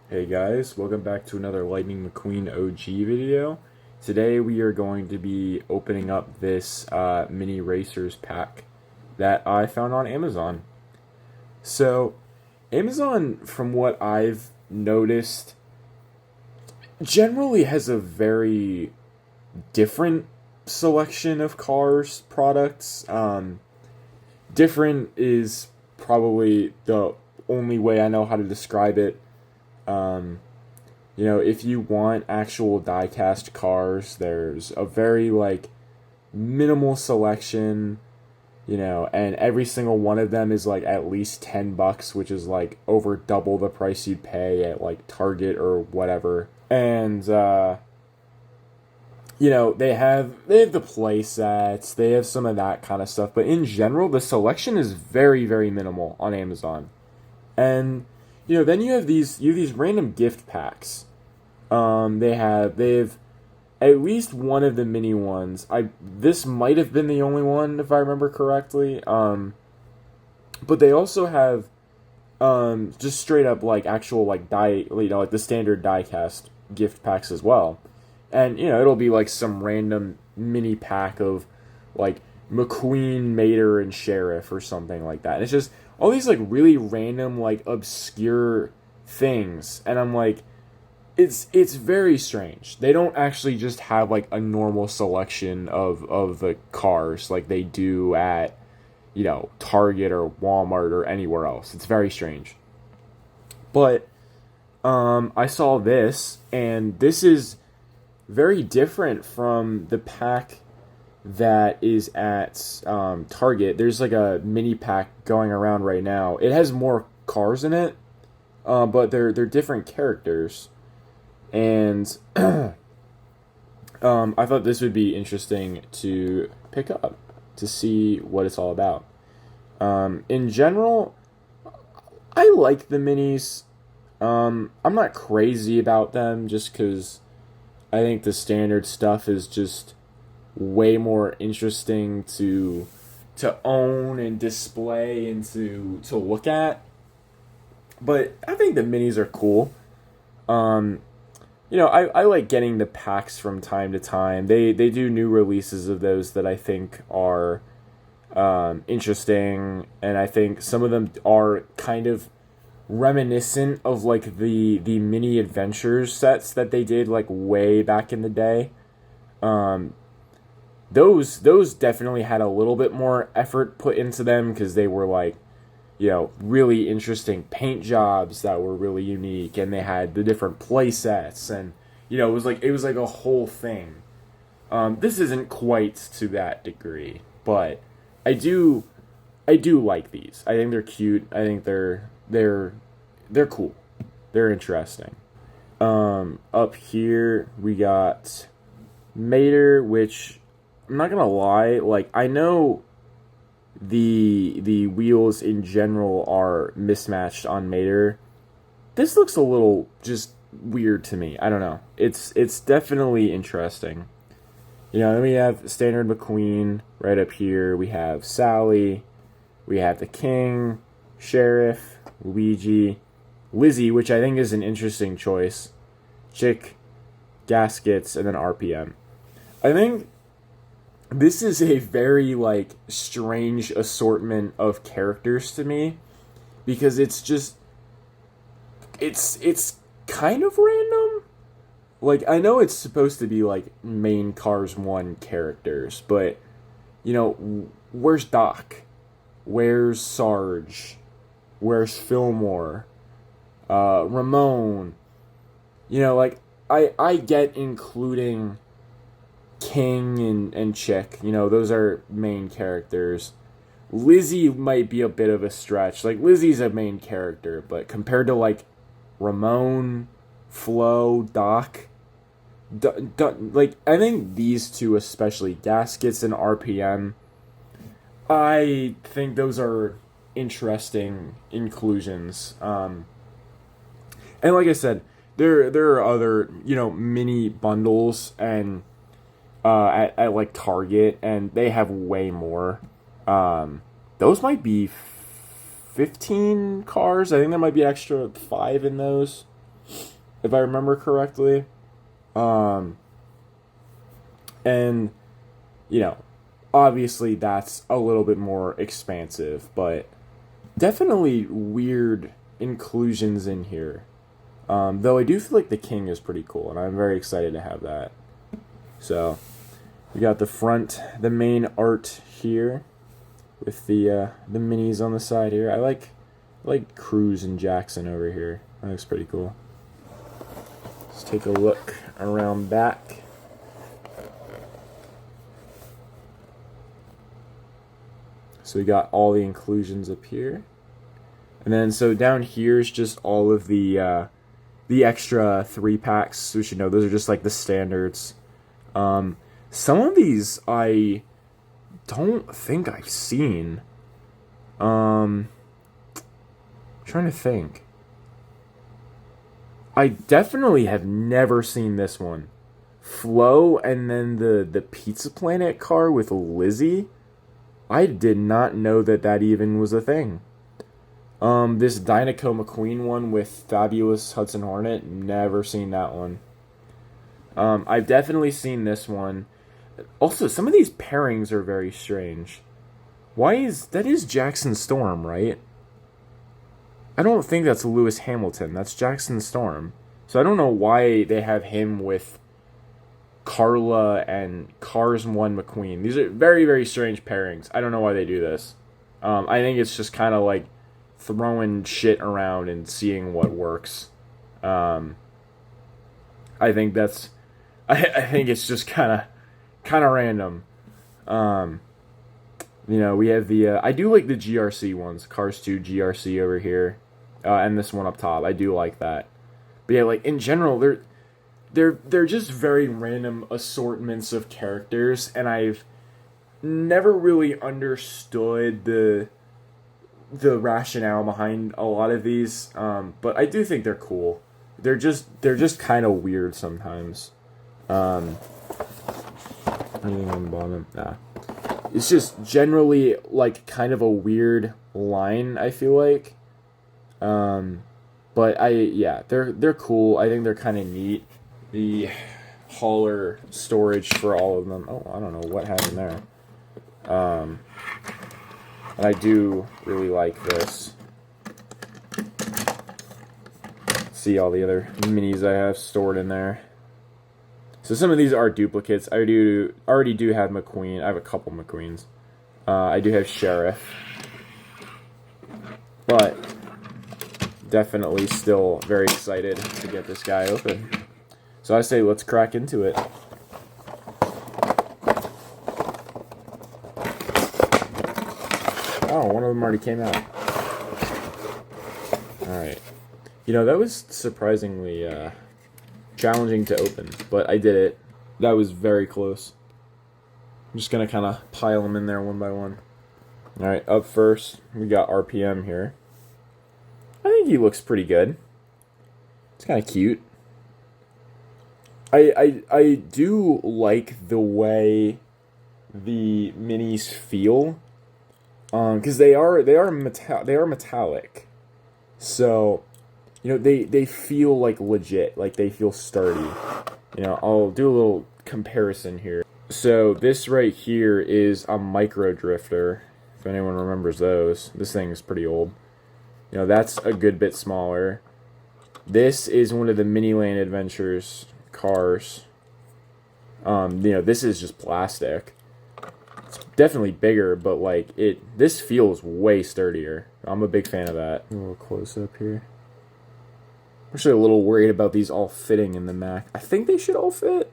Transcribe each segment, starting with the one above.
Hey guys, welcome back to another Lightning McQueen OG video. Today we are going to be opening up this mini racers pack that I found on Amazon. So, Amazon, from what I've noticed, generally has a very different selection of cars products. Different is probably the only way I know how to describe it. Um, if you want actual diecast cars, there's a very minimal selection, and every single one of them is like at least $10, which is like over double the price you'd pay at like Target or whatever. And they have the play sets, they have some of that kind of stuff, but in general the selection is very, very minimal on Amazon. And then you have these random gift packs. They've at least one of the mini ones. This might have been the only one if I remember correctly. But they also have just straight up like actual like like the standard diecast gift packs as well. And it'll be like some random mini pack of like McQueen, Mater, and Sheriff or something like that. And it's just all these like really random like obscure things, and I'm like, it's very strange. They don't actually just have like a normal selection of the cars like they do at Target or Walmart or anywhere else. It's very strange. But I saw this, and this is very different from the pack that is at Target. There's like a mini pack going around right now. It has more cars in it, but they're different characters. And I thought this would be interesting to pick up to see what it's all about. In general, I like the minis. I'm not crazy about them just because I think the standard stuff is just way more interesting to own and display and to look at. But I think the minis are cool. I like getting the packs from time to time. They do new releases of those that I think are interesting, and I think some of them are kind of reminiscent of like the mini adventures sets that they did like way back in the day. Those definitely had a little bit more effort put into them because they were like really interesting paint jobs that were really unique, and they had the different play sets, and it was like a whole thing. This isn't quite to that degree, but I do like these. I think they're cute. I think they're cool. They're interesting. Up here we got Mater, which I'm not gonna lie, like I know the wheels in general are mismatched on Mater. This looks a little just weird to me. I don't know. It's definitely interesting. Then we have standard McQueen right up here. We have Sally. We have the King, Sheriff, Luigi, Lizzie, which I think is an interesting choice. Chick, Gaskets, and then RPM. I think this is a very like strange assortment of characters to me because it's kind of random. Like I know it's supposed to be like main Cars 1 characters, but where's Doc? Where's Sarge? Where's Fillmore? Ramon? I get including King and Chick, those are main characters. Lizzie might be a bit of a stretch. Like Lizzie's a main character, but compared to like Ramon, Flo, Doc, like I think these two especially, Gaskets and RPM, I think those are interesting inclusions. And like I said, there are other mini bundles and at like Target, and they have way more. Those might be 15 cars. I think there might be extra 5 in those. if I remember correctly. And, you know, obviously that's a little bit more expansive, but definitely weird inclusions in here. Though I do feel like the king is pretty cool, and I'm very excited to have that. So, we got the main art here, with the minis on the side here. I like Cruz and Jackson over here. That looks pretty cool. Let's take a look around back. So we got all the inclusions up here. And then so down here is just all of the extra 3-packs. We should know those are just like the standards. Some of these I don't think I've seen. Trying to think. I definitely have never seen this one. Flo and then the Pizza Planet car with Lizzie. I did not know that even was a thing. This Dinoco McQueen one with Fabulous Hudson Hornet, never seen that one. I've definitely seen this one. Also, some of these pairings are very strange. That is Jackson Storm, right? I don't think that's Lewis Hamilton. That's Jackson Storm. So I don't know why they have him with Carla and Cars 1 McQueen. These are very, very strange pairings. I don't know why they do this. I think it's just kind of like throwing shit around and seeing what works. I think that's... I think it's just kind of random. You know, we have the... I do like the GRC ones. Cars 2 GRC over here. And this one up top. I do like that. But yeah, like, in general, they're just very random assortments of characters, and I've never really understood the rationale behind a lot of these. But I do think they're cool. They're just kind of weird sometimes. Anything on the bottom? Nah. It's just generally like kind of a weird line, I feel like. But they're cool. I think they're kind of neat. The hauler storage for all of them. Oh, I don't know what happened there. And I do really like this. See all the other minis I have stored in there. So some of these are duplicates. I already do have McQueen. I have a couple McQueens. I do have Sheriff. But definitely still very excited to get this guy open. So I say let's crack into it. Oh, one of them already came out. Alright. You know, that was surprisingly challenging to open, but I did it. That was very close. I'm just going to kind of pile them in there one by one. Alright, up first, we got RPM here. I think he looks pretty good. It's kind of cute. I do like the way the minis feel, because they are metallic. So, you know, they feel like legit, like they feel sturdy. You know, I'll do a little comparison here. So this right here is a Micro Drifter. If anyone remembers those, this thing is pretty old. You know, that's a good bit smaller. This is one of the Miniland Adventures cars. You know, this is just plastic. It's definitely bigger, but like this feels way sturdier. I'm a big fan of that. A little close up here. I'm actually a little worried about these all fitting in the Mac. I think they should all fit.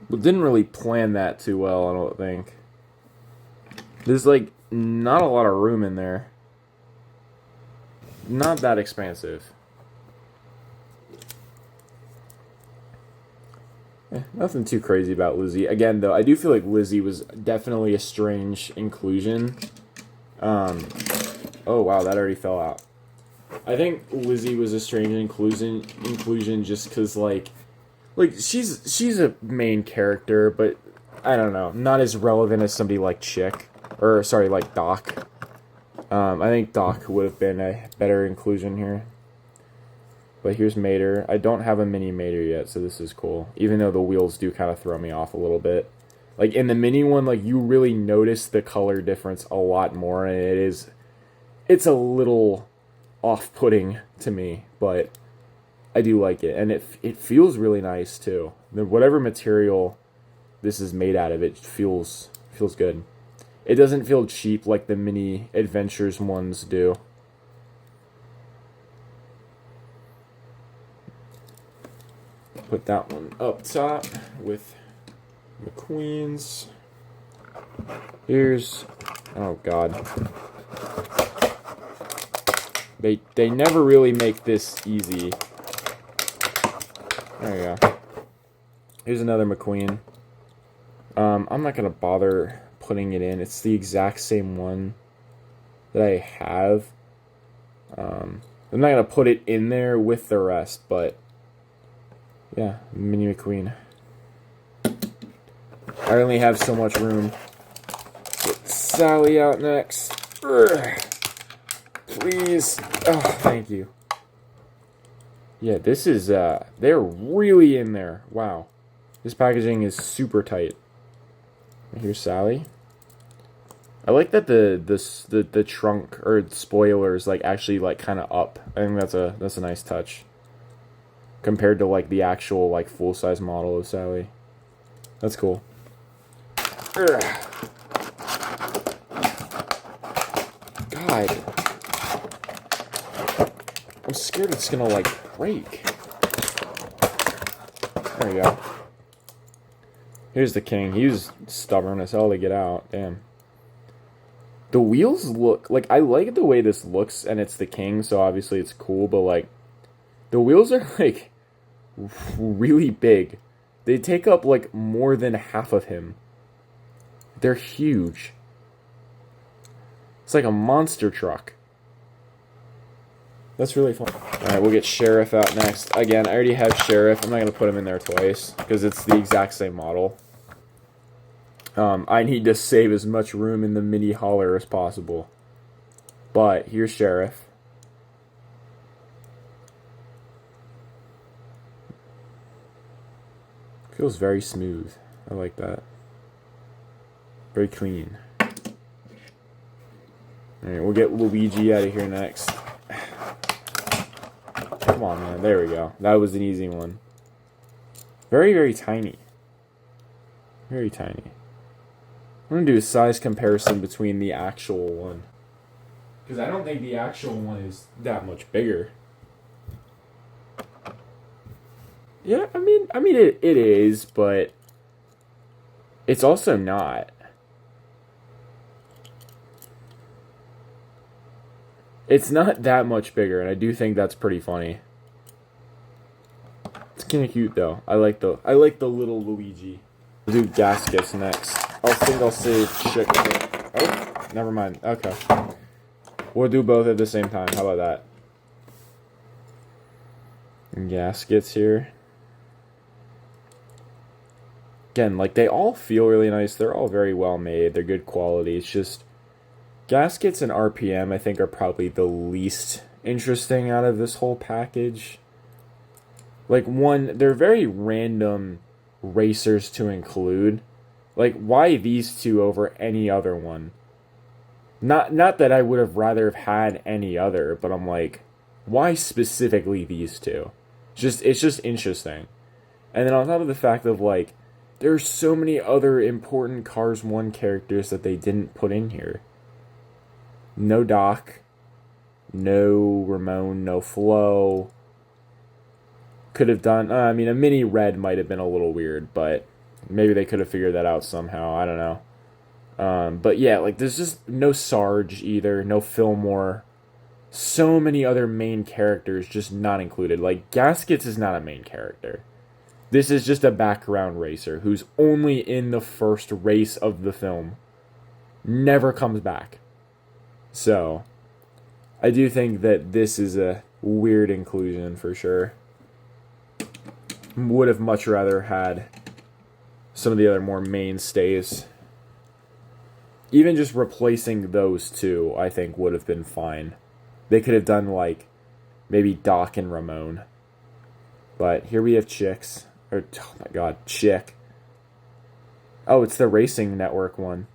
But didn't really plan that too well, I don't think. There's like not a lot of room in there. Not that expansive. Nothing too crazy about Lizzie. Again, though, I do feel like Lizzie was definitely a strange inclusion. Oh, wow, that already fell out. I think Lizzie was a strange inclusion just because, like she's a main character, but I don't know, not as relevant as somebody like like Doc. I think Doc would have been a better inclusion here. But here's Mater. I don't have a mini Mater yet, so this is cool. Even though the wheels do kind of throw me off a little bit. Like, in the mini one, like, you really notice the color difference a lot more, and it's a little off-putting to me, but I do like it. And it feels really nice, too. Whatever material this is made out of, it feels good. It doesn't feel cheap like the mini Adventures ones do. Put that one up top with McQueen's. Here's, oh god, they never really make this easy. There you go. Here's another McQueen. I'm not gonna bother putting it in. It's the exact same one that I have. I'm not gonna put it in there with the rest, but yeah, Mini McQueen. I only have so much room. Get Sally out next. Urgh. Please. Oh, thank you. Yeah, this is, they're really in there. Wow. This packaging is super tight. Here's Sally. I like that the trunk or spoilers like actually like kind of up. I think that's a nice touch compared to like the actual like full size model of Sally. That's cool. Ugh. God, I'm scared it's gonna like break. There you go. Here's the King. He was stubborn as hell to get out. Damn. The wheels look like, I like the way this looks, and it's the King, so obviously it's cool. But like, the wheels are like really big. They take up like more than half of him. They're huge. It's like a monster truck. That's really fun. Alright, we'll get Sheriff out next. Again, I already have Sheriff. I'm not going to put him in there twice, because it's the exact same model. I need to save as much room in the mini hauler as possible. But, here's Sheriff. Feels very smooth. I like that. Very clean. Alright, we'll get Luigi out of here next. Come on, man. There we go. That was an easy one. Very, very tiny. Very tiny. I'm going to do a size comparison between the actual one. Because I don't think the actual one is that much bigger. Yeah, I mean it is, but it's also not. It's not that much bigger, and I do think that's pretty funny. It's kind of cute though. I like the little Luigi. We'll do gaskets next. I think I'll save chicken. Oh, never mind. Okay. We'll do both at the same time. How about that? And gaskets here. Again, like, they all feel really nice. They're all very well made. They're good quality. It's just gaskets and RPM, I think, are probably the least interesting out of this whole package. Like, one, they're very random racers to include. Like, why these two over any other one? Not that I would have rather have had any other, but I'm like, why specifically these two? It's just interesting. And then on top of the fact of, like, there's so many other important Cars 1 characters that they didn't put in here. No Doc, no Ramon, no Flo. Could have done, I mean, a mini Red might have been a little weird, but maybe they could have figured that out somehow. I don't know. But yeah, like, there's just no Sarge either, no Fillmore. So many other main characters just not included. Like, Gaskets is not a main character. This is just a background racer who's only in the first race of the film. Never comes back. So, I do think that this is a weird inclusion for sure. Would have much rather had some of the other more mainstays. Even just replacing those two, I think, would have been fine. They could have done, like, maybe Doc and Ramon. But here we have Chicks. Or, oh my god, Chick. Oh, it's the Racing Network one.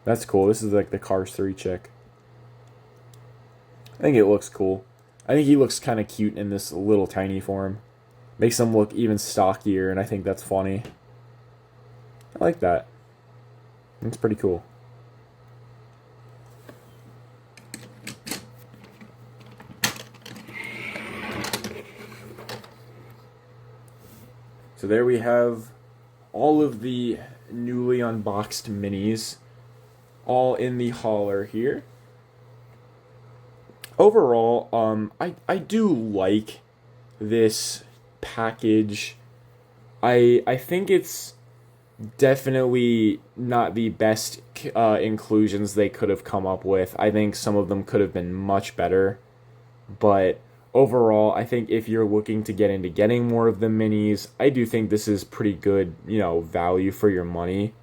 That's cool. This is like the Cars 3 Chick. I think it looks cool. I think he looks kind of cute in this little tiny form. Makes him look even stockier, and I think that's funny. I like that. It's pretty cool. So there we have all of the newly unboxed minis, all in the hauler here. Overall, I do like this package. I think it's definitely not the best inclusions they could have come up with. I think some of them could have been much better, but overall, I think if you're looking to get into getting more of the minis, I do think this is pretty good, value for your money.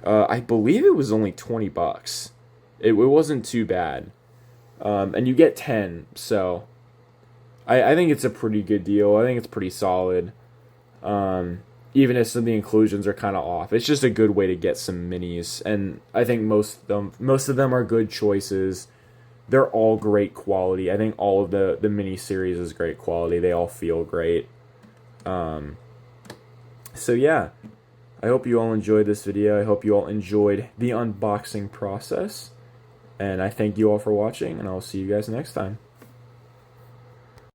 I believe it was only $20. It wasn't too bad. And you get 10, so I think it's a pretty good deal. I think it's pretty solid. Even if some of the inclusions are kind of off. It's just a good way to get some minis, and I think most of them are good choices. They're all great quality. I think all of the mini series is great quality. They all feel great. So yeah, I hope you all enjoyed this video. I hope you all enjoyed the unboxing process. And I thank you all for watching, and I'll see you guys next time.